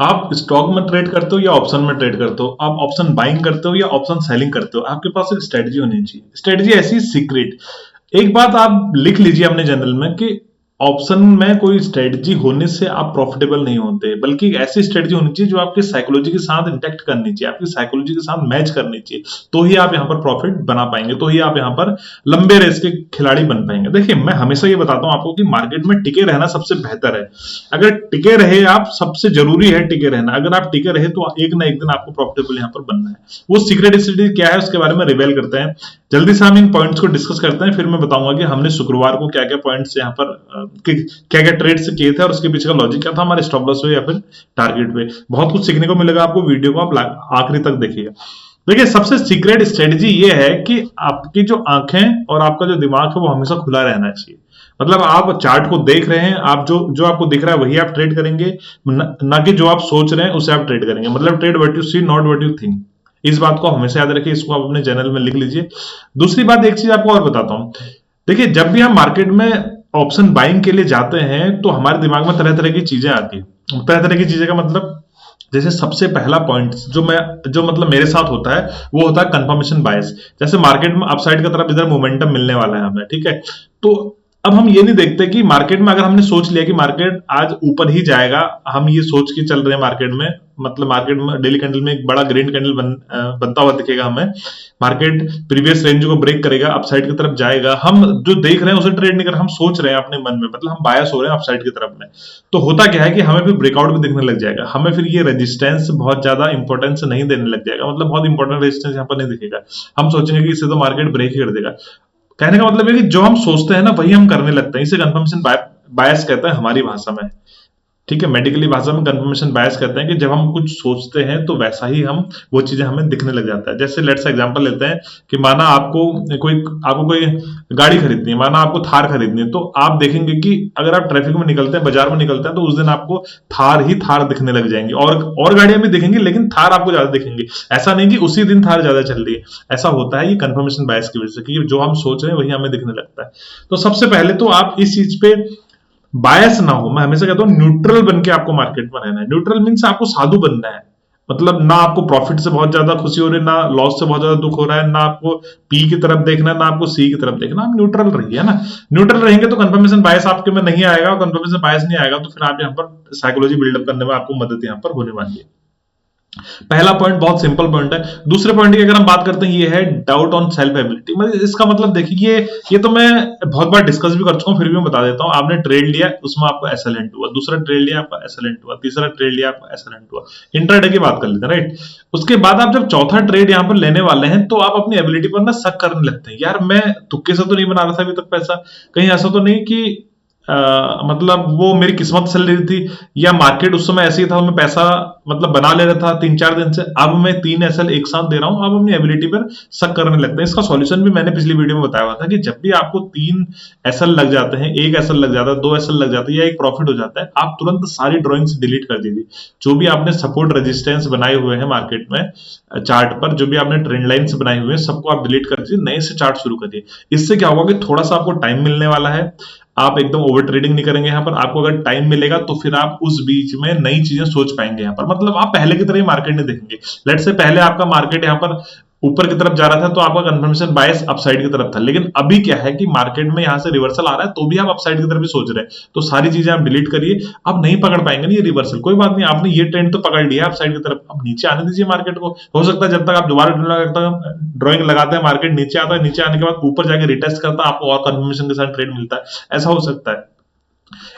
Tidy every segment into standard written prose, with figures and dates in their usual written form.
आप स्टॉक में ट्रेड करते हो या ऑप्शन में ट्रेड करते हो, आप ऑप्शन बाइंग करते हो या ऑप्शन सेलिंग करते हो, आपके पास एक स्ट्रेटजी होनी चाहिए। स्ट्रेटजी ऐसी सीक्रेट, एक बात आप लिख लीजिए अपने जनरल में कि ऑप्शन में कोई स्ट्रेटजी होने से आप प्रॉफिटेबल नहीं होते, बल्कि एक ऐसी स्ट्रेटजी होनी चाहिए जो आपकी साइकोलॉजी के साथ इंटैक्ट करनी चाहिए, आपकी साइकोलॉजी के साथ मैच करनी चाहिए। तो ही आप यहाँ पर प्रॉफिट बना पाएंगे, तो ही आप यहाँ पर लंबे रेस के खिलाड़ी बन पाएंगे। देखिए, मैं हमेशा ये बताता हूँ आपको कि मार्केट में टिके रहना सबसे बेहतर है। अगर टिके रहे आप, सबसे जरूरी है टिके रहना। अगर आप टिके रहे तो एक ना एक दिन आपको प्रॉफिटेबल यहाँ पर बनना है। वो सीक्रेट स्ट्रेटजी क्या है उसके बारे में रिवेल करते हैं। जल्दी से हम इन पॉइंट्स को डिस्कस करते हैं, फिर मैं बताऊंगा कि हमने शुक्रवार को क्या क्या पॉइंट्स यहाँ पर क्या क्या ट्रेड्स किए थे और उसके पीछे का लॉजिक क्या था, हमारे स्टॉप लॉस पे या फिर टारगेट पे। बहुत कुछ सीखने को मिलेगा आपको, वीडियो को आप आखिरी तक देखिएगा। देखिए, सबसे सीक्रेट स्ट्रेटजी ये है कि आपकी जो आंखें और आपका जो दिमाग है वो हमेशा खुला रहना चाहिए। मतलब आप चार्ट को देख रहे हैं, आप जो जो आपको दिख रहा है वही आप ट्रेड करेंगे, ना कि जो आप सोच रहे हैं उसे आप ट्रेड करेंगे। मतलब trade what you see, not what you think. इस बात को हमेशा याद रखिए, इसको आप अपने जर्नल में लिख लीजिए। दूसरी बात, एक चीज आपको और बताता हूं। देखिए, जब भी हम मार्केट में ऑप्शन बाइंग के लिए जाते हैं तो हमारे दिमाग में तरह तरह की चीजें आती हैं। तरह तरह की चीजें का मतलब, जैसे सबसे पहला पॉइंट जो मतलब मेरे साथ होता है वो होता है कंफर्मेशन बायस। जैसे मार्केट में अपसाइड की तरफ इधर मोमेंटम मिलने वाला है हमें, ठीक है। तो अब हम ये नहीं देखते कि मार्केट में अगर हमने सोच लिया कि मार्केट आज ऊपर ही जाएगा, हम ये सोच के चल रहे हैं मार्केट में, मतलब मार्केट में डेली कैंडल में एक बड़ा ग्रीन कैंडल बनता हुआ दिखेगा हमें, मार्केट प्रीवियस रेंज को ब्रेक करेगा, अपसाइड की तरफ जाएगा, हम जो देख रहे हैं उसे ट्रेड नहीं कर रहे, हम सोच रहे हैं अपने मन में, मतलब हम बायस हो रहे हैं अपसाइड की तरफ में। तो होता क्या है कि हमें फिर ब्रेकआउट भी दिखने लग जाएगा, हमें फिर ये रेजिस्टेंस बहुत ज्यादा इंपॉर्टेंस नहीं देने लग जाएगा, मतलब बहुत इंपॉर्टेंट रेजिस्टेंस यहाँ पर नहीं दिखेगा। हम सोचेंगे कि इसे तो मार्केट ब्रेक ही कर देगा। कहने का मतलब है कि जो हम सोचते हैं ना वही हम करने लगते हैं। इसे कंफर्मेशन बायस कहते हैं हमारी भाषा में, ठीक है। मेडिकली भाषा में कंफर्मेशन बायस कहते हैं कि जब हम कुछ सोचते हैं तो वैसा ही हम वो चीजें हमें दिखने लग जाता है। जैसे लेट्स एग्जांपल लेते हैं कि माना आपको कोई गाड़ी खरीदनी है, माना आपको थार खरीदनी है, तो आप देखेंगे कि अगर आप ट्रैफिक में निकलते हैं, बाजार में निकलते हैं, तो उस दिन आपको थार ही थार दिखने लग जाएंगी, और गाड़ियां भी दिखेंगी, लेकिन थार आपको ज्यादा दिखेंगी। ऐसा नहीं कि उसी दिन थार ज्यादा चल रही है, ऐसा होता है ये कंफर्मेशन बायस की वजह से कि जो हम सोच रहे हैं वही हमें दिखने लगता है। तो सबसे पहले तो आप इस चीज पे बायस ना हो। मैं हमेशा कहता हूं न्यूट्रल बन के आपको मार्केट में रहना है। न्यूट्रल मीन्स आपको साधु बनना है, मतलब ना आपको प्रॉफिट से बहुत ज्यादा खुशी हो रही है, ना लॉस से बहुत ज्यादा दुख हो रहा है, ना आपको पी की तरफ देखना है, ना आपको सी की तरफ देखना। आप न्यूट्रल रहिए ना। न्यूट्रल रहेंगे तो कंफर्मेशन बायस आपके में नहीं आएगा, और कंफर्मेशन बायस नहीं आएगा तो फिर आप यहाँ पर साइकोलॉजी बिल्डअप करने में आपको मदद यहाँ पर होने वाली है। पहला पॉइंट बहुत सिंपल पॉइंट है। दूसरे पॉइंट की अगर हम बात करते हैं, ये है डाउट ऑन सेल्फ एबिलिटी। मतलब इसका मतलब देखिए, ये तो मैं बहुत बार डिस्कस भी कर चुका हूं, फिर भी मैं बता देता हूं। आपने ट्रेड लिया, उसमें आपको एसएलएंट हुआ, दूसरा ट्रेड लिया आपका एसएलएंट हुआ, तीसरा ट्रेड लिया आपका एसएलएंट हुआ। इंट्राडे की बात कर लेते हैं, राइट। उसके बाद आप जब चौथा ट्रेड यहां पर लेने वाले हैं तो आप अपनी एबिलिटी पर ना शक करने लगते हैं, यार मैं तुक्के से तो नहीं बना रहा था अभी तक पैसा, कहीं ऐसा तो नहीं कि मतलब वो मेरी किस्मत चल रही थी, या मार्केट उस समय ऐसे ही था, मैं पैसा मतलब बना ले रहा था 3-4 दिन से, अब मैं 3 एसएल एक साथ दे रहा हूं। अब अपनी एबिलिटी पर शक करने लगते हैं। इसका सॉल्यूशन भी मैंने पिछली वीडियो में बताया हुआ था कि जब भी आपको 3 एसएल लग जाते हैं, 1 एसएल लग जाता है, 2 एसएल लग जाता है, या एक प्रॉफिट हो जाता है, आप तुरंत सारी ड्रॉइंग्स डिलीट कर दीजिए। जो भी आपने सपोर्ट रेजिस्टेंस बनाए हुए हैं मार्केट में चार्ट पर, जो भी आपने ट्रेंड लाइन्स बनाई हुई है, सबको आप डिलीट कर दीजिए, नए से चार्ट शुरू करिए। इससे क्या होगा कि थोड़ा सा आपको टाइम मिलने वाला है, आप एकदम ओवर ट्रेडिंग नहीं करेंगे यहाँ पर। आपको अगर टाइम मिलेगा तो फिर आप उस बीच में नई चीजें सोच पाएंगे यहाँ पर, मतलब आप पहले की तरह ही मार्केट नहीं देखेंगे। लेट से पहले आपका मार्केट यहाँ पर ऊपर की तरफ जा रहा था तो आपका कंफर्मेशन बायस अपसाइड की तरफ था, लेकिन अभी क्या है कि मार्केट में यहाँ से रिवर्सल आ रहा है तो भी आप अपसाइड की तरफ ही सोच रहे हैं। तो सारी चीजें आप डिलीट करिए। आप नहीं पकड़ पाएंगे ना ये रिवर्सल, कोई बात नहीं, आपने ये ट्रेंड तो पकड़ लिया अपसाइड की तरफ, अब नीचे आने दीजिए मार्केट को। हो सकता है जब तक आप दोबारा ड्रॉइंग लगाते हैं, मार्केट नीचे आता है, नीचे आने के बाद ऊपर जाके रिटेस्ट करता है, आपको और कंफर्मेशन के साथ ट्रेड मिलता है, ऐसा हो सकता है।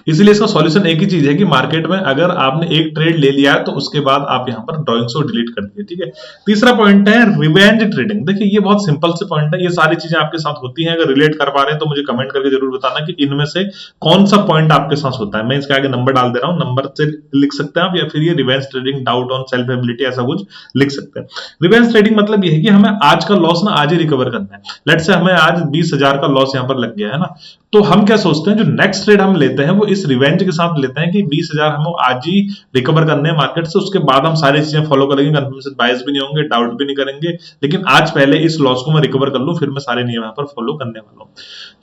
इसलिए इसका सॉल्यूशन एक ही चीज है कि मार्केट में अगर आपने एक ट्रेड ले लिया है तो उसके बाद आप यहां पर ड्रॉइंग्स को डिलीट कर दीजिए, ठीक है। तीसरा पॉइंट है रिवेंज ट्रेडिंग। देखिए, ये बहुत सिंपल से पॉइंट है, ये सारी चीजें आपके साथ होती हैं। अगर रिलेट कर पा रहे हैं तो मुझे कमेंट करके जरूर बताना कि इनमें से कौन सा पॉइंट आपके साथ होता है। मैं इसके आगे नंबर डाल दे रहा हूं, नंबर से लिख सकते हैं आप, या फिर ये revenge trading, doubt on self ability, ऐसा कुछ लिख सकते हैं। रिवेंज ट्रेडिंग मतलब ये है कि हमें आज का लॉस ना आज ही रिकवर करना है। लेट से हमें आज 20,000 का लॉस यहां पर लग गया है ना, तो हम क्या सोचते हैं, जो नेक्स्ट ट्रेड हम लेते हैं वो इस रिवेंज के साथ लेते हैं कि 20,000 हमें आज ही रिकवर करने हैं मार्केट से। उसके बाद हम सारी चीजें फॉलो करेंगे, कंफर्मेशन बायस भी नहीं होंगे, डाउट भी नहीं करेंगे, लेकिन आज पहले इस लॉस को मैं रिकवर कर लूं, फिर मैं सारे नियम यहाँ पर फॉलो करने वाला हूं।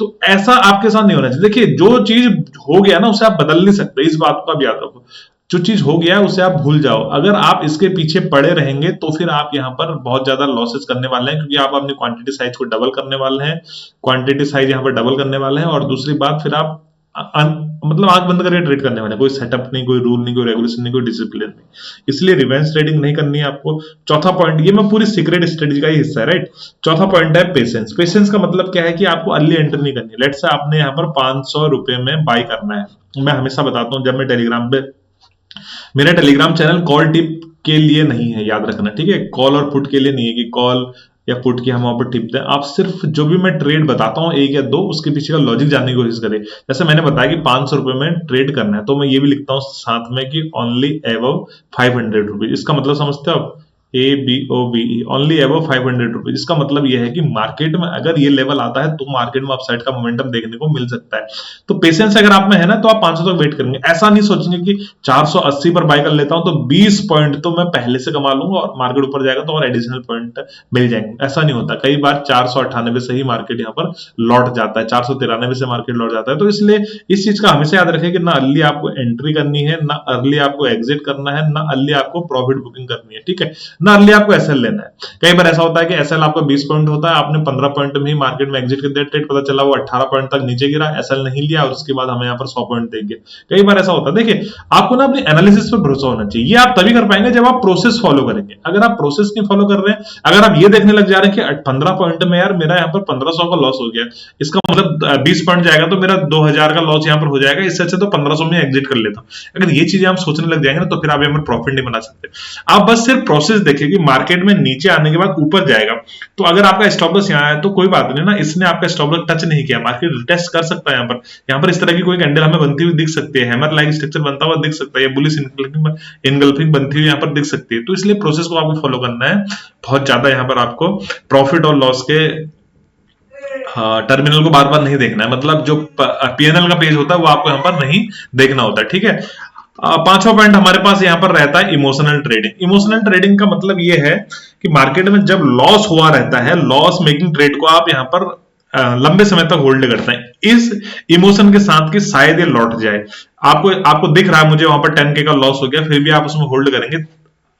तो ऐसा आपके साथ नहीं होना चाहिए। देखिए, जो चीज हो गया ना उसे आप बदल नहीं सकते, इस बात को आप याद रखो। जो चीज हो गया है उसे आप भूल जाओ। अगर आप इसके पीछे पड़े रहेंगे तो फिर आप यहाँ पर बहुत ज्यादा लॉसेस करने वाले हैं, क्योंकि आप अपनी क्वांटिटी साइज को डबल करने वाले हैं, क्वांटिटी साइज यहाँ पर डबल करने वाले हैं। और दूसरी बात, फिर आप मतलब आंख बंद करके ट्रेड करने वाले हैं, कोई सेटअप नहीं, कोई रूल नहीं, कोई रेगुलेशन नहीं, कोई डिसिप्लिन नहीं। इसलिए रिवेंज ट्रेडिंग नहीं करनी है आपको। चौथा पॉइंट, ये मैं पूरी सीक्रेट स्ट्रेटजी का ही हिस्सा है, राइट। चौथा पॉइंट है पेशेंस। पेशेंस का मतलब क्या है कि आपको अर्ली एंट्री नहीं करनी। लेट्स से आपने यहाँ पर 500 रुपए में बाई करना है। मैं हमेशा बताता हूँ, जब मैं टेलीग्राम पे, मेरा टेलीग्राम चैनल कॉल टिप के लिए नहीं है, याद रखना, ठीक है। कॉल और पुट के लिए नहीं है कि कॉल या पुट की हम वहां पर टिप दें। आप सिर्फ जो भी मैं ट्रेड बताता हूँ, एक या दो, उसके पीछे का लॉजिक जानने की कोशिश करें। जैसे मैंने बताया कि 500 रुपए में ट्रेड करना है, तो मैं ये भी लिखता हूँ साथ में कि ओनली एबव 500 रुपीज। इसका मतलब समझते हो आप? ABOVE, only above 500 rupees. इसका मतलब यह है कि मार्केट में अगर ये लेवल आता है तो मार्केट में अपसाइड का मोमेंटम देखने को मिल सकता है। तो पेशेंस अगर आप में है ना, तो आप 500 तक वेट करेंगे। ऐसा नहीं सोचेंगे कि 480 पर बाय कर लेता हूं तो 20 पॉइंट तो मैं पहले से कमा लूंगा और मार्केट ऊपर जाएगा तो और एडिशनल पॉइंट मिल जाएंगे। ऐसा नहीं होता। कई बार 498 से ही मार्केट यहाँ पर लौट जाता है, 493 से मार्केट लौट जाता है। तो इसलिए इस चीज का हमेशा याद रखें कि ना अर्ली आपको एंट्री करनी है, ना अर्ली आपको एग्जिट करना है, ना अर्ली आपको प्रॉफिट बुकिंग करनी है, ठीक है, ना अर्ली आपको एसएल लेना है। कई बार ऐसा होता है कि एसएल आपका 20 पॉइंट होता है, आपने 15 पॉइंट में ही मार्केट में एग्जिट कर दिया ट्रेड, पता चला वो 18 पॉइंट तक नीचे गिरा, एसएल नहीं लिया और उसके बाद हमें यहाँ पर 100 पॉइंट दे गए। कई बार ऐसा होता है। देखिए, आपको ना अपनी एनालिसिस पर भरोसा होना चाहिए। ये आप तभी कर पाएंगे जब आप प्रोसेस फॉलो करेंगे। अगर आप प्रोसेस नहीं फॉलो कर रहे हैं, अगर आप ये देखने लग जा रहे हैं कि 15 पॉइंट में यार मेरा यहाँ पर 1500 का लॉस हो गया, इसका मतलब 20 पॉइंट जाएगा तो मेरा 2000 का लॉस यहाँ पर हो जाएगा, इससे अच्छा तो 1500 में एग्जिट कर लेता हूं। अगर ये चीजें आप सोचने लग जाएंगे ना, तो फिर आप यहाँ पर प्रॉफिट नहीं बना सकते। आप बस सिर्फ प्रोसेस देखिए कि मार्केट में नीचे आने के बाद ऊपर जाएगा, तो अगर आपका स्टॉप लॉस यहाँ है तो कोई बात नहीं ना, इसने आपका स्टॉप लॉस टच नहीं किया, मार्केट रिटेस्ट कर सकता है। यहाँ पर इस तरह की कोई कैंडल हमें बनती हुई दिख सकती है, हैमर लाइक स्ट्रक्चर बनता हुआ दिख सकता है, या बुलिश इनगल्फिंग बनती हुई यहाँ पर दिख सकती है। तो इसलिए प्रोसेस को आपको फॉलो करना है। बहुत ज्यादा यहाँ पर आपको प्रॉफिट और लॉस के टर्मिनल को बार बार नहीं देखना है, मतलब जो पीएनएल का पेज होता है वो आपको यहाँ पर नहीं देखना होता है, ठीक है। पांचवा पॉइंट हमारे पास यहाँ पर रहता है इमोशनल ट्रेडिंग। इमोशनल ट्रेडिंग का मतलब ये है कि मार्केट में जब लॉस हुआ रहता है, लॉस मेकिंग ट्रेड को आप यहाँ पर लंबे समय तक होल्ड करते हैं इस इमोशन के साथ कि शायद ये लौट जाए। आपको आपको दिख रहा है मुझे वहां पर 10K का लॉस हो गया, फिर भी आप उसमें होल्ड करेंगे।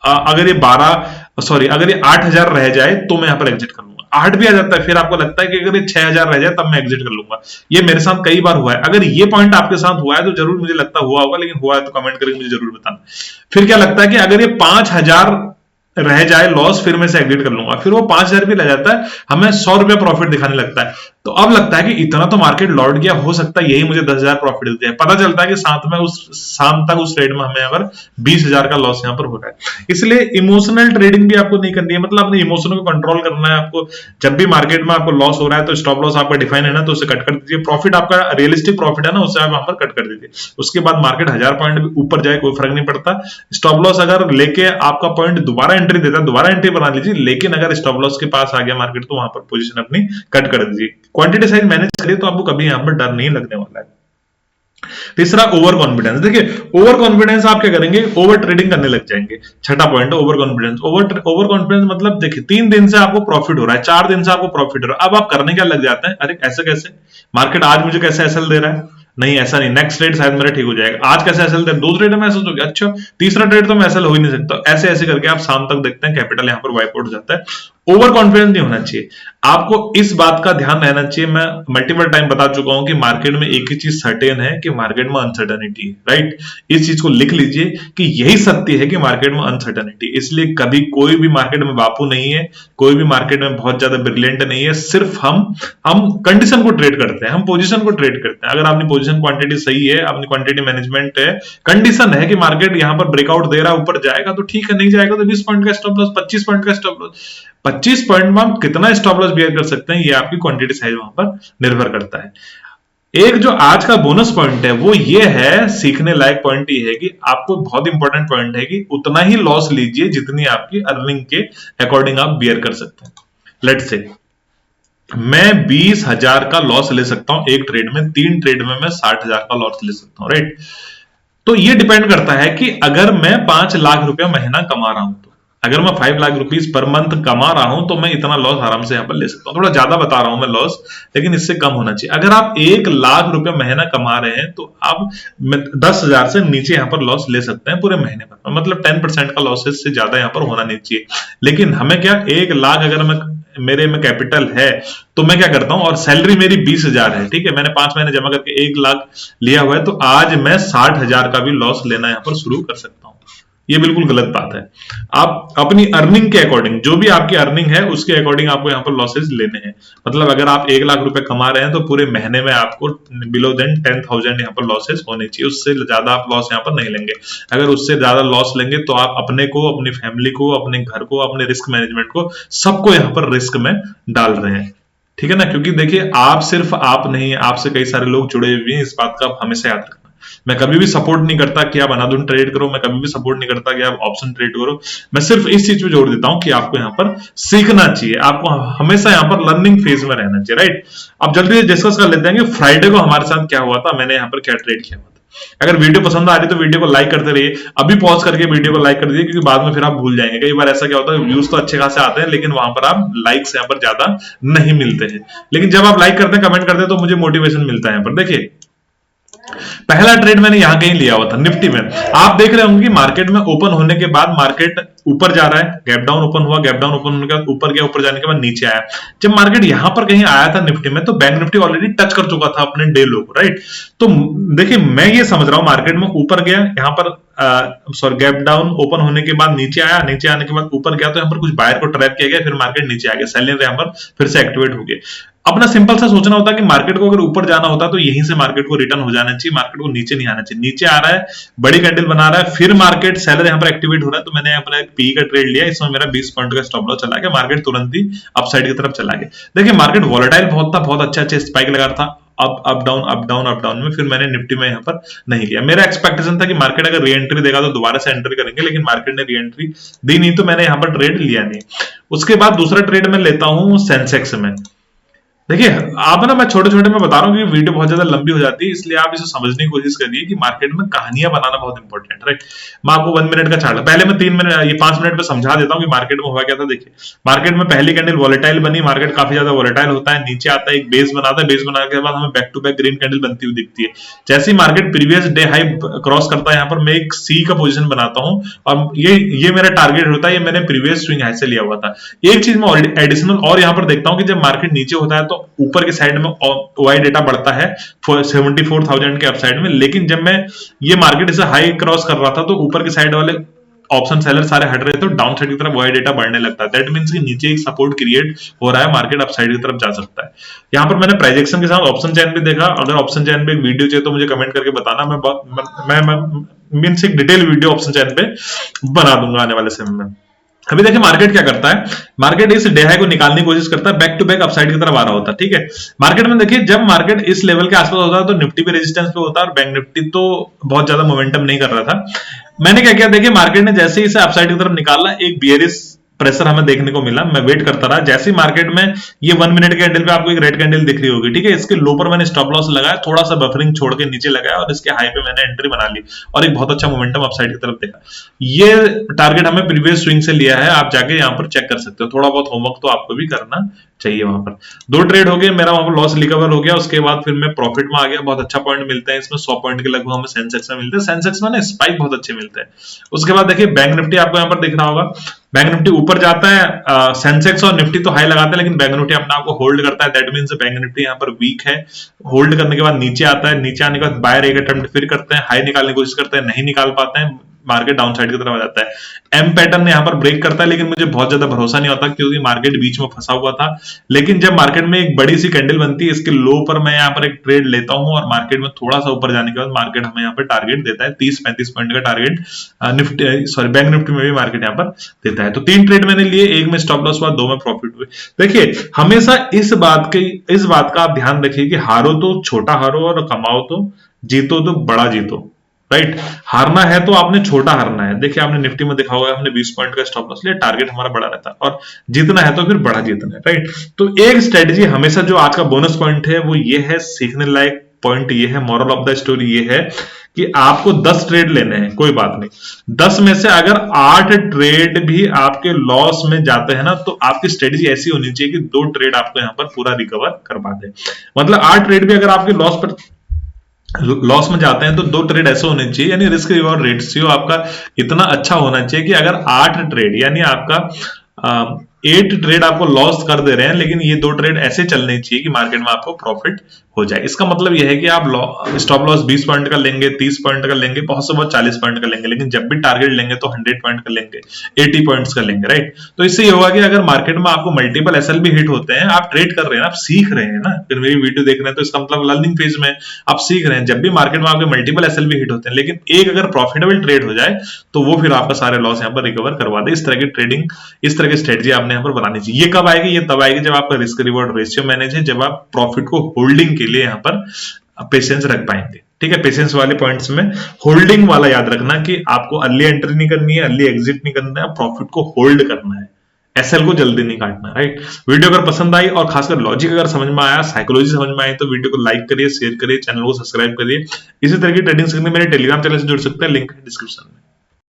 अगर ये 8,000 रह जाए तो मैं यहाँ पर एग्जिट करूंगा। 8 भी आ जाता है, फिर आपको लगता है कि अगर ये 6,000 रह जाए तब मैं एग्जिट कर लूंगा। ये मेरे साथ कई बार हुआ है। अगर ये पॉइंट आपके साथ हुआ है तो जरूर, मुझे लगता हुआ होगा, लेकिन हुआ है तो कमेंट करके मुझे जरूर बताना। फिर क्या लगता है कि अगर ये 5,000 रह जाए लॉस, फिर मैं से एग्जिट कर लूंगा। फिर वो 5,000 भी रह जाता है, हमें 100 रुपया प्रॉफिट दिखाने लगता है। तो अब लगता है कि इतना तो मार्केट लौट गया, हो सकता है यही मुझे 10,000 प्रॉफिट देते हैं। पता चलता है कि साथ में उस शाम तक उस ट्रेड में हमें यहाँ पर 20,000 का लॉस यहाँ पर हो रहा है। इसलिए इमोशनल ट्रेडिंग भी आपको नहीं करनी है, मतलब अपने इमोशनों को कंट्रोल करना है आपको। जब भी मार्केट में आपको लॉस हो रहा है तो स्टॉप लॉस आपका डिफाइन है ना, तो उसे कट कर दीजिए। प्रॉफिट आपका रियलिस्टिक प्रॉफिट है ना, उसे आप वहां पर कट कर दीजिए। उसके बाद मार्केट 1000 पॉइंट ऊपर जाए कोई फर्क नहीं पड़ता। स्टॉप लॉस अगर लेके आपका पॉइंट दोबारा एंट्री देता है, दोबारा एंट्री बना लीजिए, लेकिन अगर स्टॉप लॉस के पास आ गया मार्केट तो वहां पर पोजीशन अपनी कट कर दीजिए। क्वांटिटी साइज मैनेज करिए तो आपको कभी यहां पर डर नहीं लगने वाला है। तीसरा, ओवर कॉन्फिडेंस। देखिए, ओवर कॉन्फिडेंस आप क्या करेंगे, ओवर ट्रेडिंग करने लग जाएंगे। छठा point, over confidence. Over confidence मतलब देखिए, 3 दिन से आपको प्रॉफिट हो रहा है, 4 दिन से आपको प्रॉफिट हो रहा है, अब आप करने क्या लग जाते हैं, अरे ऐसे कैसे, मार्केट आज मुझे कैसे एसएल दे रहा है, नहीं ऐसा नहीं, नेक्स्ट ट्रेड शायद मेरा ठीक हो जाएगा। आज कैसे एसएल दे, 2 ट्रेड में एसएल हो गया, अच्छा तीसरा ट्रेड तो मैं एसएल हो ही नहीं सकता। ऐसे ऐसे करके आप शाम तक देखते हैं कैपिटल यहाँ पर वाइप आउट हो जाता है। ओवर कॉन्फिडेंस नहीं होना चाहिए। आपको इस बात का ध्यान रहना चाहिए, मैं मल्टीपल टाइम बता चुका हूं कि मार्केट में एक ही चीज सर्टेन है कि मार्केट में अनसर्टेनिटी है, राइट। इस चीज को लिख लीजिए कि यही सत्य है कि मार्केट में अनसर्टेनिटी। इसलिए कभी कोई भी मार्केट में बापू नहीं है, कोई भी मार्केट में बहुत ज्यादा ब्रिलियंट नहीं है। सिर्फ हम कंडीशन को ट्रेड करते हैं, हम पोजीशन को ट्रेड करते हैं। अगर आपकी पोजीशन क्वांटिटी सही है, अपनी क्वांटिटी मैनेजमेंट है, कंडीशन है कि मार्केट यहां पर ब्रेकआउट दे रहा है, ऊपर जाएगा तो ठीक है, नहीं जाएगा तो 20 पॉइंट का स्टॉप लॉस, 25 पॉइंट का स्टॉप लॉस। 25 पॉइंट में आप कितना स्टॉप लॉस बियर कर सकते हैं, ये आपकी क्वांटिटी साइज वहां पर निर्भर करता है। एक जो आज का बोनस पॉइंट है वो ये है, सीखने लायक पॉइंट ये है कि आपको बहुत इंपॉर्टेंट पॉइंट है कि उतना ही लॉस लीजिए जितनी आपकी अर्निंग के अकॉर्डिंग आप बियर कर सकते हैं। लेट्स से मैं 20,000 का लॉस ले सकता हूं एक ट्रेड में, 3 ट्रेड में मैं 60,000 का लॉस ले सकता हूं, राइट। तो ये डिपेंड करता है कि अगर मैं 5 लाख रुपया महीना कमा रहा हूं अगर मैं 5 लाख रुपीस पर मंथ कमा रहा हूं तो मैं इतना लॉस आराम से यहाँ पर ले सकता हूँ। थोड़ा ज्यादा बता रहा हूं मैं लॉस, लेकिन इससे कम होना चाहिए। अगर आप 1 लाख रुपए महीना कमा रहे हैं तो आप 10,000 से नीचे यहाँ पर लॉस ले सकते हैं पूरे महीने पर, मतलब 10% का लॉसेस से ज्यादा यहाँ पर होना नहीं चाहिए। लेकिन हमें क्या, 1 लाख अगर मैं मेरे में कैपिटल है तो मैं क्या करता हूं, और सैलरी मेरी 20,000 है, ठीक है, मैंने 5 महीने जमा करके 1 लाख लिया हुआ है, तो आज मैं 60,000 का भी लॉस लेना यहाँ पर शुरू कर सकता हूं। ये बिल्कुल गलत बात है। आप अपनी अर्निंग के अकॉर्डिंग, जो भी आपकी अर्निंग है उसके अकॉर्डिंग आपको यहाँ पर लॉसेस लेने हैं। मतलब अगर आप 1 लाख रुपए कमा रहे हैं तो पूरे महीने में आपको बिलो देन 10,000 यहाँ पर लॉसेस होने चाहिए, उससे ज्यादा आप लॉस यहाँ पर नहीं लेंगे। अगर उससे ज्यादा लॉस लेंगे तो आप अपने को, अपनी फैमिली को, अपने घर को, अपने रिस्क मैनेजमेंट को, सबको यहाँ पर रिस्क में डाल रहे हैं। ठीक है ना, क्योंकि देखिए आप सिर्फ आप नहीं, आपसे कई सारे लोग जुड़े हुए हैं, इस बात का आप हमेशा याद रखना। मैं कभी भी सपोर्ट नहीं करता कि आप अनाधुन ट्रेड करो, मैं कभी भी सपोर्ट नहीं करता कि आप ऑप्शन ट्रेड करो। मैं सिर्फ इस चीज पे जोर देता हूं कि आपको यहाँ पर सीखना चाहिए, आपको हमेशा यहाँ पर लर्निंग फेज में रहना चाहिए, राइट। अब जल्दी से डिस्कस कर लेते हैं कि फ्राइडे को हमारे साथ क्या हुआ था, मैंने यहाँ पर क्या ट्रेड किया हुआ था। अगर वीडियो पसंद आ रही है तो वीडियो को लाइक करते रहिए, अभी पॉज करके वीडियो को लाइक कर दीजिए, क्योंकि बाद में फिर आप भूल जाएंगे। कई बार ऐसा क्या होता है, व्यूज तो अच्छे खासे आते हैं लेकिन वहां पर आप लाइक्स यहाँ पर ज्यादा नहीं मिलते हैं, लेकिन जब आप लाइक करते हैं, कमेंट करते हैं, तो मुझे मोटिवेशन मिलता है यहाँ पर। देखिए पहला ट्रेड मैंने यहां कहीं लिया हुआ था निफ्टी में। आप देख रहे होंगे कि मार्केट में ओपन होने के बाद मार्केट ऊपर जा रहा है, गैप डाउन ओपन हुआ, गैप डाउन ओपन होने के बाद ऊपर गया, ऊपर जाने के बाद नीचे आया। जब मार्केट यहां पर कहीं आया था निफ्टी में, तो बैंक निफ्टी ऑलरेडी टच कर चुका था अपने डे लो को, राइट। तो देखिए मैं ये समझ रहा हूं मार्केट में ऊपर गया, यहां पर सॉरी गैप डाउन ओपन होने के बाद नीचे आया, नीचे आने के बाद ऊपर गया, तो यहां पर कुछ बायर को ट्रैप किया गया, फिर मार्केट नीचे आ गया, सेलिंग यहां पर फिर से एक्टिवेट हो गया। अपना सिंपल सा सोचना होता है कि मार्केट को अगर ऊपर जाना होता तो यहीं से मार्केट को रिटर्न हो जाना चाहिए, मार्केट को नीचे नहीं आना चाहिए। नीचे आ रहा है, बड़ी कैंडल बना रहा है, फिर मार्केट सेलर यहाँ पर एक्टिवेट हो रहा है, तो मैंने यहाँ पर एक पी का ट्रेड लिया, इसमें मेरा 20 पॉइंट का स्टॉप लॉस चला गया, मार्केट तुरंत ही अपसाइड की तरफ चला गया। देखिए मार्केट वॉलेटाइल बहुत था, बहुत अच्छा स्पाइक लगा रहा था, up down up down up down में, फिर मैंने निफ्टी में यहाँ पर नहीं लिया। मेरा एक्सपेक्टेशन था कि मार्केट अगर री एंट्री देगा तो दोबारा से एंट्री करेंगे, लेकिन मार्केट ने री एंट्री दी नहीं, तो मैंने यहाँ पर ट्रेड लिया नहीं। उसके बाद दूसरा ट्रेड मैं लेता हूं सेंसेक्स में। देखिए आप ना, मैं छोटे छोटे में बता रहा हूँ कि वीडियो बहुत ज्यादा लंबी हो जाती है, इसलिए आप इसे समझने की कोशिश करिए कि मार्केट में कहानियां बनाना बहुत इंपॉर्टेंट है, राइट। मैं आपको 1 मिनट का चार्ट, पहले मैं 3 मिनट, ये 5 मिनट में समझा देता हूँ कि मार्केट में हुआ क्या था। देखिए मार्केट में पहली कैंडल वॉलेटाइल बनी, मार्केट काफी ज्यादा वॉलेटाइल होता है, नीचे आता है, एक बेस बनाता है, बेस बनाने के बाद हमें back to back green candle बनती हुई दिखती है। जैसे ही market previous day high cross करता है, यहाँ पर मैं एक सी का पोजीशन बनाता हूँ, और ये मेरा टारगेट होता है, ये मैंने प्रीवियस स्विंग हाई से लिया हुआ था। एक चीज मैं एडिशनल और यहाँ पर देखता हूँ कि जब मार्केट नीचे होता है तो ऊपर की साइड में वाई डेटा बढ़ता है 74,000 के अपसाइड में, लेकिन जब मैं ये मार्केट इसे हाई क्रॉस कर रहा था तो ऊपर की साइड वाले ऑप्शन सेलर सारे हट रहे थे, तो डाउन साइड की तरफ वाई डेटा बढ़ने लगता है। दैट मींस कि नीचे एक सपोर्ट क्रिएट हो रहा है, मार्केट अप साइड की तरफ जा सकता है। यहाँ पर मैंने प्राइजेक्शन के साथ ऑप्शन चैन पे देखा। अगर ऑप्शन चैन पे एक वीडियो चाहिए तो मुझे कमेंट करके बताना, मैं मींस एक डिटेल वीडियो ऑप्शन चैन पे बना दूंगा आने वाले समय में। अभी देखिए मार्केट क्या करता है, मार्केट इस डे हाई को निकालने की कोशिश करता है, बैक टू बैक अपसाइड की तरफ आ रहा होता है, ठीक है। मार्केट में देखिए जब मार्केट इस लेवल के आसपास होता है तो निफ्टी पे रेजिस्टेंस पे होता है, और बैंक निफ्टी तो बहुत ज्यादा मोमेंटम नहीं कर रहा था। मैंने क्या किया, देखिए मार्केट ने जैसे ही इसे अपसाइड की तरफ निकाला, एक बियरिश प्रेशर हमें देखने को मिला, मैं वेट करता रहा। जैसे ही मार्केट में ये 1 मिनट के कैंडल पे आपको एक रेड कैंडल दिख रही होगी, ठीक है, इसके लो पर मैंने स्टॉप लॉस लगाया, थोड़ा सा बफरिंग छोड़ के नीचे लगाया, और इसके हाई पे मैंने एंट्री बना ली, और एक बहुत अच्छा मोमेंटम अपसाइड की तरफ देखा। ये टारगेट हमें प्रीवियस स्विंग से लिया है, आप जाके यहाँ पर चेक कर सकते हो। थोड़ा बहुत होमवर्क तो आपको भी करना चाहिए। वहां पर 2 ट्रेड हो गए, मेरा वहां पर लॉस रिकवर हो गया, उसके बाद फिर मैं प्रॉफिट में आ गया। बहुत अच्छा पॉइंट मिलता है इसमें, 100 पॉइंट के लगभग हमें सेंसेक्स में मिलते हैं। सेंसेक्स में ना स्पाइक बहुत अच्छे मिलते हैं। उसके बाद देखिए बैंक निफ्टी आपको यहाँ पर दिख रहा होगा, बैंक निफ्टी ऊपर जाता है, सेंसेक्स और निफ्टी तो हाई लगाते हैं, लेकिन बैंक निफ्टी अपने आप को होल्ड करता है। दैट मींस बैंक निफ्टी यहाँ पर वीक है, होल्ड करने के बाद नीचे आता है, नीचे आने के बाद बायर एक अटेम्प्ट फिर करते हैं, हाई निकालने की कोशिश करते हैं, नहीं निकाल पाते हैं, मार्केट डाउन साइड की तरफ आ जाता है। एम पैटर्न यहाँ पर ब्रेक करता है, लेकिन मुझे बहुत ज्यादा भरोसा नहीं होता क्योंकि मार्केट बीच में फंसा हुआ था। लेकिन जब मार्केट में एक बड़ी सी कैंडल बनती है, इसके लो पर मैं यहाँ पर एक ट्रेड लेता हूँ, और मार्केट में थोड़ा सा ऊपर जाने के बाद मार्केट हमें यहाँ पर टारगेट देता है 30-35 पॉइंट का target. Nifty sorry bank Nifty में भी मार्केट यहाँ पर देता है। तो 3 ट्रेड मैंने लिए, एक में स्टॉप लॉस हुआ, 2 में प्रॉफिट हुए। देखिए हमेशा इस बात का आप ध्यान रखिए कि हारो तो छोटा हारो, और कमाओ तो जीतो तो बड़ा जीतो, राइट। हारना है तो आपने छोटा हारना है। देखिए आपने निफ्टी में देखा होगा, हमने 20 पॉइंट का स्टॉप लॉस लिया, टारगेट हमारा बड़ा रहता है, और जीतना है तो फिर बड़ा जीतना है, राइट। तो एक स्ट्रेटजी हमेशा, जो आज का बोनस पॉइंट है वो ये है, सीखने लायक पॉइंट ये है, मॉरल ऑफ द स्टोरी ये है कि आपको 10 ट्रेड लेने हैं, कोई बात नहीं, 10 में से अगर 8 ट्रेड भी आपके लॉस में जाते हैं ना, तो आपकी स्ट्रेटजी ऐसी होनी चाहिए कि 2 ट्रेड आपको यहां पर पूरा रिकवर करवा दे। मतलब 8 ट्रेड भी अगर आपके लॉस में जाते हैं तो 2 ट्रेड ऐसे होने चाहिए, यानी रिस्क रिवॉर्ड रेशियो आपका इतना अच्छा होना चाहिए कि अगर 8 ट्रेड यानी आपका 8 ट्रेड आपको लॉस कर दे रहे हैं, लेकिन ये 2 ट्रेड ऐसे चलने चाहिए कि मार्केट में आपको प्रॉफिट हो जाए। इसका मतलब यह है कि आप स्टॉप लॉस 20 पॉइंट का लेंगे, 30 पॉइंट का लेंगे, बहुत से बहुत 40 पॉइंट का लेंगे, लेकिन जब भी टारगेट लेंगे तो 100 पॉइंट का लेंगे, 80 पॉइंट्स का लेंगे, राइट। तो इससे ये होगा कि अगर मार्केट में आपको मल्टीपल एसएलबी हिट होते हैं, आप ट्रेड कर रहे हैं, आप सीख रहे हैं ना, फिर मेरी वीडियो देख रहे हैं तो इसका मतलब लर्निंग फेज में आप सीख रहे हैं। जब भी मार्केट में आपके मल्टीपल एसएलबी हिट होते हैं, लेकिन एक अगर प्रॉफिटेबल ट्रेड हो जाए तो वो फिर आपका सारे लॉस यहाँ पर रिकवर करवा दे। इस तरह की ट्रेडिंग, इस तरह की स्ट्रेटजी आपने यहाँ पर बनानी चाहिए। ये कब आएगी? ये तब आएगी जब आपका रिस्क रिवॉर्ड रेशियो मैनेज है, जब आप प्रॉफिट को होल्डिंग के लिए यहाँ पर पेशेंस रख पाएंगे। ठीक है, पेशेंस वाले पॉइंट्स में होल्डिंग वाला याद रखना कि आपको अर्ली एंट्री नहीं करनी है, अर्ली एग्जिट नहीं करना है, प्रॉफिट को होल्ड करना है, एसएल को जल्दी नहीं काटना, राइट। वीडियो अगर पसंद आई और खासकर लॉजिक अगर समझ में आया, साइकोलॉजी समझ में आई, तो वीडियो को लाइक करिए, शेयर करिए, चैनल को सब्सक्राइब करिए। इसी तरह की ट्रेडिंग सीखने मेरे टेलीग्राम चैनल से जुड़ सकते हैं, लिंक है डिस्क्रिप्शन में।